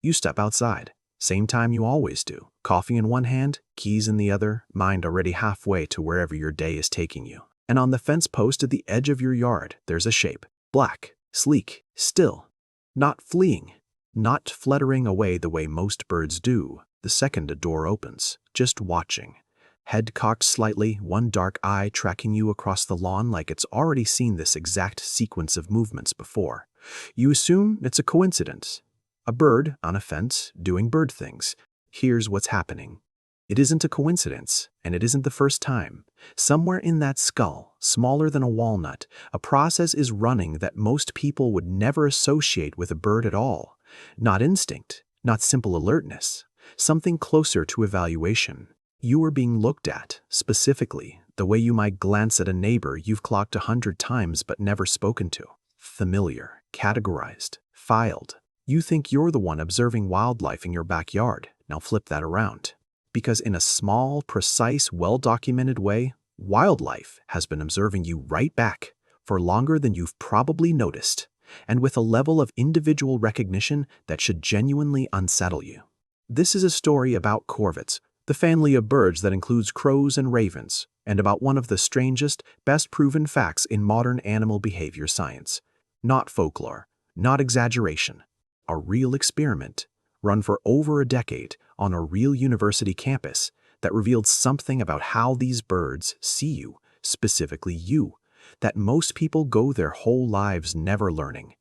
You step outside. Same time you always do. Coffee in one hand, keys in the other, mind already halfway to wherever your day is taking you. And on the fence post at the edge of your yard, there's a shape. Black, sleek, still. Not fleeing. Not fluttering away the way most birds do. The second a door opens, just watching. Head cocked slightly, one dark eye tracking you across the lawn like it's already seen this exact sequence of movements before. You assume it's a coincidence. A bird on a fence doing bird things. Here's what's happening. It isn't a coincidence, and it isn't the first time. Somewhere in that skull, smaller than a walnut, a process is running that most people would never associate with a bird at all. Not instinct, not simple alertness, something closer to evaluation. You are being looked at, specifically, the way you might glance at a neighbor you've clocked 100 times but never spoken to. Familiar, categorized, filed. You think you're the one observing wildlife in your backyard. Now flip that around. Because in a small, precise, well-documented way, wildlife has been observing you right back for longer than you've probably noticed, and with a level of individual recognition that should genuinely unsettle you. This is a story about corvids, the family of birds that includes crows and ravens, and about one of the strangest, best proven facts in modern animal behavior science. Not folklore, not exaggeration. A real experiment, run for over a decade on a real university campus, that revealed something about how these birds see you, specifically you, that most people go their whole lives never learning.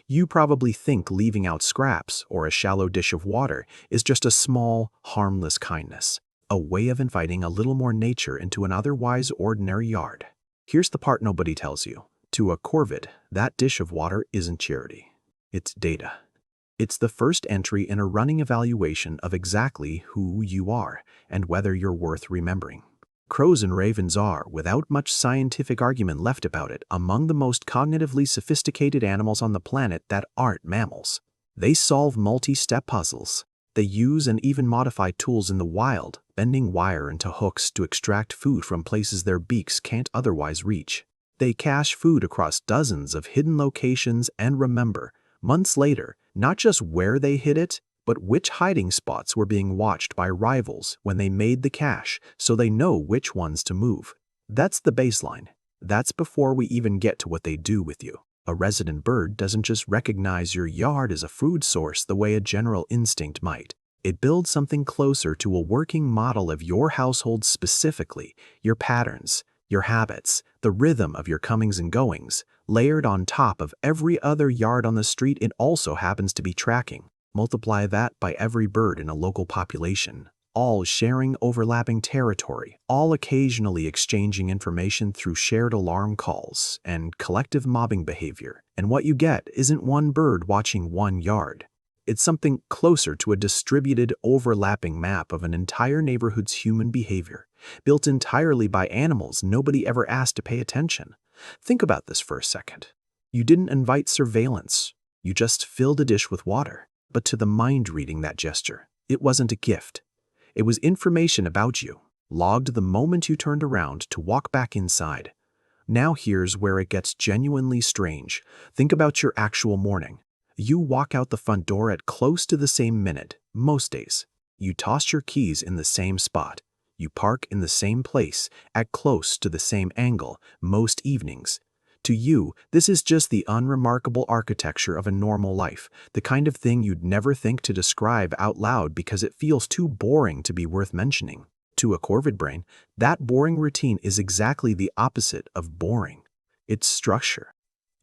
You probably think leaving out scraps or a shallow dish of water is just a small, harmless kindness, a way of inviting a little more nature into an otherwise ordinary yard. Here's the part nobody tells you. To a corvid, that dish of water isn't charity. It's data. It's the first entry in a running evaluation of exactly who you are and whether you're worth remembering. Crows and ravens are, without much scientific argument left about it, among the most cognitively sophisticated animals on the planet that aren't mammals. They solve multi-step puzzles. They use and even modify tools in the wild, bending wire into hooks to extract food from places their beaks can't otherwise reach. They cache food across dozens of hidden locations and remember, months later, not just where they hid it, but which hiding spots were being watched by rivals when they made the cache, so they know which ones to move. That's the baseline. That's before we even get to what they do with you. A resident bird doesn't just recognize your yard as a food source the way a general instinct might. It builds something closer to a working model of your household specifically, your patterns, your habits, the rhythm of your comings and goings, layered on top of every other yard on the street it also happens to be tracking. Multiply that by every bird in a local population, all sharing overlapping territory, all occasionally exchanging information through shared alarm calls and collective mobbing behavior. And what you get isn't one bird watching one yard. It's something closer to a distributed, overlapping map of an entire neighborhood's human behavior, built entirely by animals nobody ever asked to pay attention. Think about this for a second. You didn't invite surveillance. You just filled a dish with water. But to the mind reading that gesture, it wasn't a gift. It was information about you, logged the moment you turned around to walk back inside. Now here's where it gets genuinely strange. Think about your actual morning. You walk out the front door at close to the same minute, most days. You toss your keys in the same spot. You park in the same place, at close to the same angle, most evenings. To you, this is just the unremarkable architecture of a normal life, the kind of thing you'd never think to describe out loud because it feels too boring to be worth mentioning. To a corvid brain, that boring routine is exactly the opposite of boring. It's structure.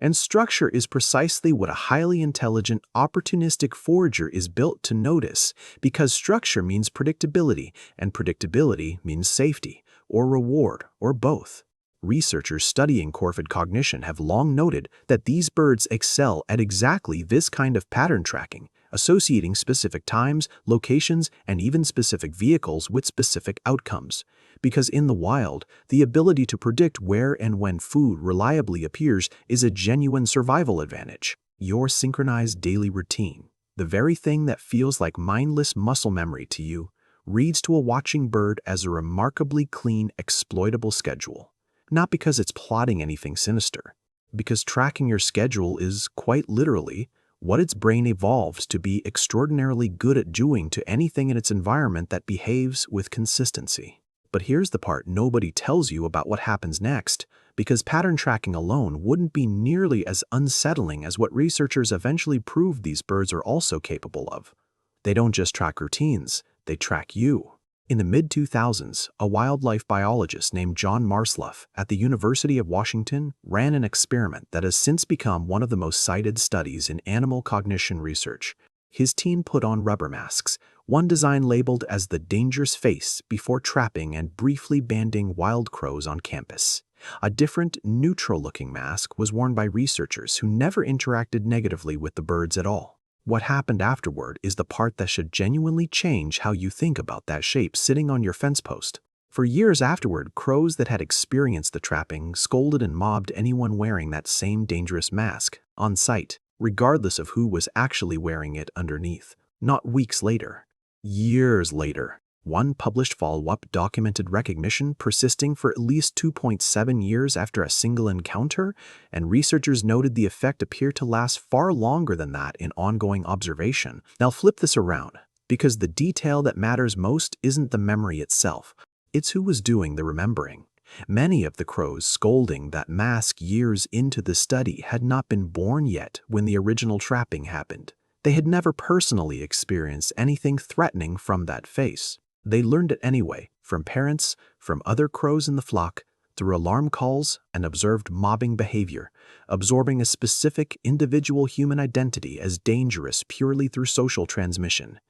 And structure is precisely what a highly intelligent, opportunistic forager is built to notice, because structure means predictability, and predictability means safety, or reward, or both. Researchers studying corvid cognition have long noted that these birds excel at exactly this kind of pattern tracking, associating specific times, locations, and even specific vehicles with specific outcomes. Because in the wild, the ability to predict where and when food reliably appears is a genuine survival advantage. Your synchronized daily routine, the very thing that feels like mindless muscle memory to you, reads to a watching bird as a remarkably clean, exploitable schedule. Not because it's plotting anything sinister, because tracking your schedule is, quite literally, what its brain evolves to be extraordinarily good at doing to anything in its environment that behaves with consistency. But here's the part nobody tells you about what happens next, because pattern tracking alone wouldn't be nearly as unsettling as what researchers eventually proved these birds are also capable of. They don't just track routines, they track you. In the mid-2000s, a wildlife biologist named John Marsluff at the University of Washington ran an experiment that has since become one of the most cited studies in animal cognition research. His team put on rubber masks, one design labeled as the dangerous face, before trapping and briefly banding wild crows on campus. A different, neutral-looking mask was worn by researchers who never interacted negatively with the birds at all. What happened afterward is the part that should genuinely change how you think about that shape sitting on your fence post. For years afterward, crows that had experienced the trapping scolded and mobbed anyone wearing that same dangerous mask on sight, regardless of who was actually wearing it underneath. Not weeks later, years later, one published follow-up documented recognition persisting for at least 2.7 years after a single encounter, and researchers noted the effect appeared to last far longer than that in ongoing observation. Now flip this around, because the detail that matters most isn't the memory itself, it's who was doing the remembering. Many of the crows scolding that mask years into the study had not been born yet when the original trapping happened. They had never personally experienced anything threatening from that face. They learned it anyway, from parents, from other crows in the flock, through alarm calls and observed mobbing behavior, absorbing a specific individual human identity as dangerous purely through social transmission.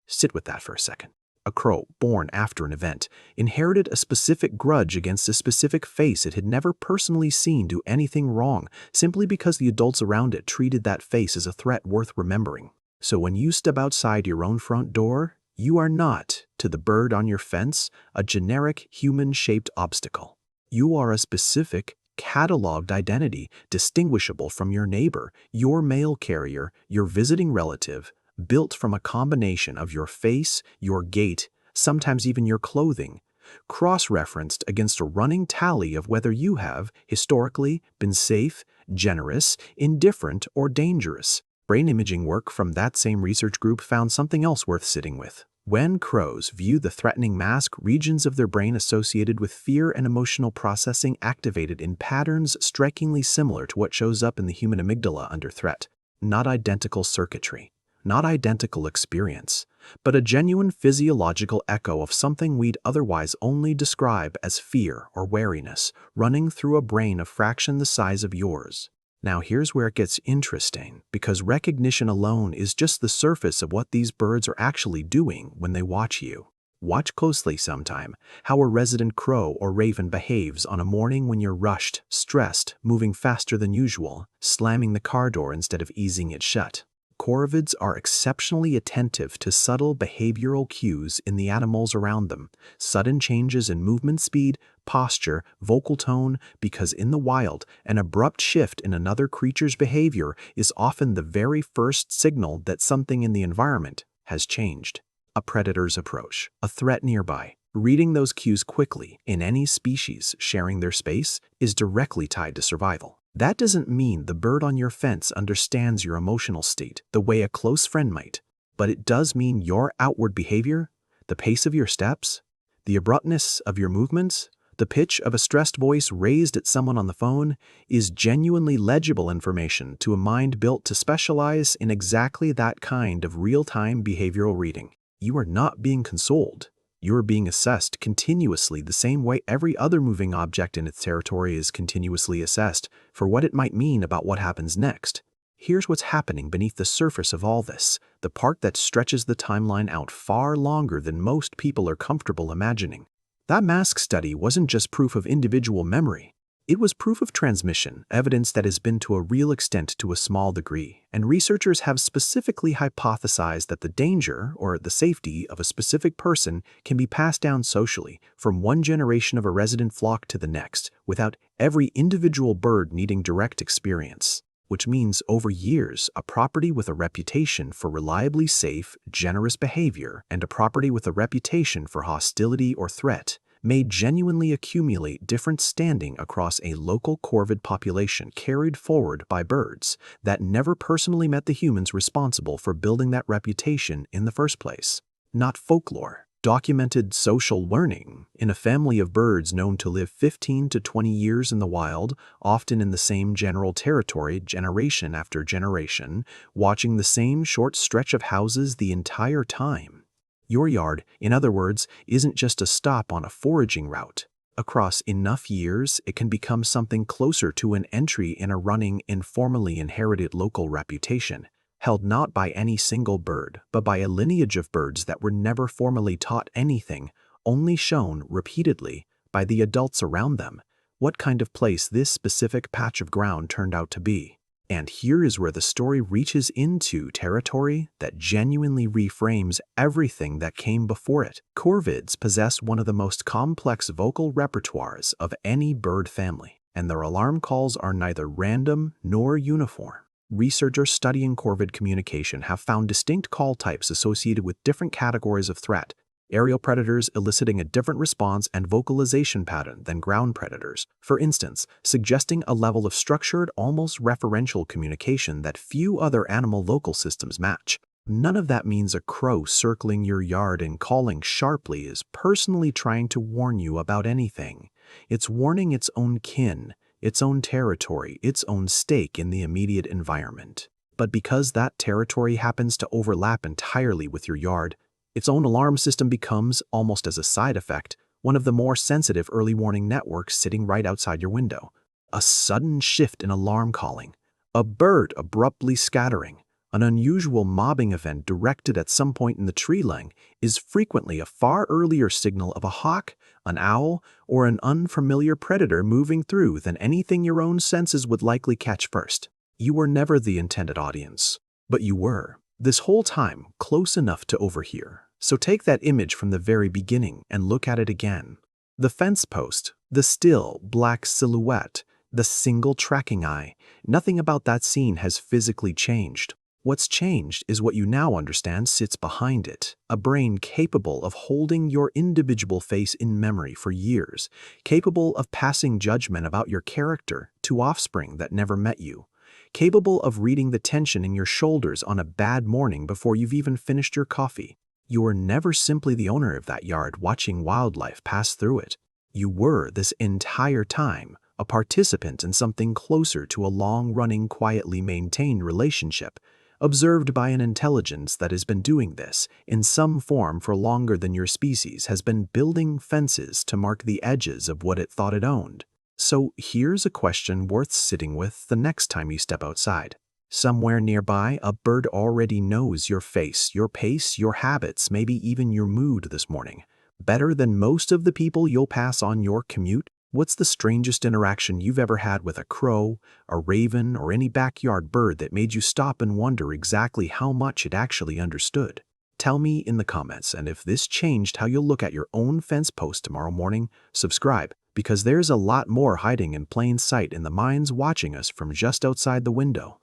Sit with that for a second. A crow, born after an event, inherited a specific grudge against a specific face it had never personally seen do anything wrong, simply because the adults around it treated that face as a threat worth remembering. So when you step outside your own front door, you are not, to the bird on your fence, a generic human-shaped obstacle. You are a specific, cataloged identity distinguishable from your neighbor, your mail carrier, your visiting relative, built from a combination of your face, your gait, sometimes even your clothing, cross-referenced against a running tally of whether you have, historically, been safe, generous, indifferent, or dangerous. Brain imaging work from that same research group found something else worth sitting with. When crows view the threatening mask, regions of their brain associated with fear and emotional processing activated in patterns strikingly similar to what shows up in the human amygdala under threat. Not identical circuitry, not identical experience, but a genuine physiological echo of something we'd otherwise only describe as fear or wariness, running through a brain a fraction the size of yours. Now here's where it gets interesting, because recognition alone is just the surface of what these birds are actually doing when they watch you. Watch closely sometime how a resident crow or raven behaves on a morning when you're rushed, stressed, moving faster than usual, slamming the car door instead of easing it shut. Corvids are exceptionally attentive to subtle behavioral cues in the animals around them, sudden changes in movement speed, posture, vocal tone, because in the wild, an abrupt shift in another creature's behavior is often the very first signal that something in the environment has changed. A predator's approach, a threat nearby. Reading those cues quickly in any species sharing their space is directly tied to survival. That doesn't mean the bird on your fence understands your emotional state the way a close friend might, but it does mean your outward behavior, the pace of your steps, the abruptness of your movements, the pitch of a stressed voice raised at someone on the phone is genuinely legible information to a mind built to specialize in exactly that kind of real-time behavioral reading. You are not being consoled. You are being assessed continuously the same way every other moving object in its territory is continuously assessed for what it might mean about what happens next. Here's what's happening beneath the surface of all this, the part that stretches the timeline out far longer than most people are comfortable imagining. That mask study wasn't just proof of individual memory. It was proof of transmission, evidence that has been to a real extent to a small degree, and researchers have specifically hypothesized that the danger or the safety of a specific person can be passed down socially from one generation of a resident flock to the next, without every individual bird needing direct experience. Which means over years, a property with a reputation for reliably safe, generous behavior and a property with a reputation for hostility or threat may genuinely accumulate different standing across a local corvid population carried forward by birds that never personally met the humans responsible for building that reputation in the first place. Not folklore. Documented social learning. In a family of birds known to live 15 to 20 years in the wild, often in the same general territory generation after generation, watching the same short stretch of houses the entire time. Your yard, in other words, isn't just a stop on a foraging route. Across enough years, it can become something closer to an entry in a running, informally inherited local reputation, held not by any single bird, but by a lineage of birds that were never formally taught anything, only shown repeatedly by the adults around them what kind of place this specific patch of ground turned out to be. And here is where the story reaches into territory that genuinely reframes everything that came before it. Corvids possess one of the most complex vocal repertoires of any bird family, and their alarm calls are neither random nor uniform. Researchers studying corvid communication have found distinct call types associated with different categories of threat, aerial predators eliciting a different response and vocalization pattern than ground predators, for instance, suggesting a level of structured, almost referential communication that few other animal vocal systems match. None of that means a crow circling your yard and calling sharply is personally trying to warn you about anything. It's warning its own kin, its own territory, its own stake in the immediate environment. But because that territory happens to overlap entirely with your yard, its own alarm system becomes, almost as a side effect, one of the more sensitive early warning networks sitting right outside your window. A sudden shift in alarm calling, a bird abruptly scattering, an unusual mobbing event directed at some point in the tree line is frequently a far earlier signal of a hawk, an owl, or an unfamiliar predator moving through than anything your own senses would likely catch first. You were never the intended audience, but you were, this whole time, close enough to overhear. So take that image from the very beginning and look at it again. The fence post, the still, black silhouette, the single tracking eye, nothing about that scene has physically changed. What's changed is what you now understand sits behind it, a brain capable of holding your individual face in memory for years, capable of passing judgment about your character to offspring that never met you, capable of reading the tension in your shoulders on a bad morning before you've even finished your coffee. You were never simply the owner of that yard watching wildlife pass through it. You were, this entire time, a participant in something closer to a long-running, quietly maintained relationship, observed by an intelligence that has been doing this in some form for longer than your species has been building fences to mark the edges of what it thought it owned. So here's a question worth sitting with the next time you step outside. Somewhere nearby, a bird already knows your face, your pace, your habits, maybe even your mood this morning. Better than most of the people you'll pass on your commute. What's the strangest interaction you've ever had with a crow, a raven, or any backyard bird that made you stop and wonder exactly how much it actually understood? Tell me in the comments, and if this changed how you'll look at your own fence post tomorrow morning, subscribe, because there's a lot more hiding in plain sight in the minds watching us from just outside the window.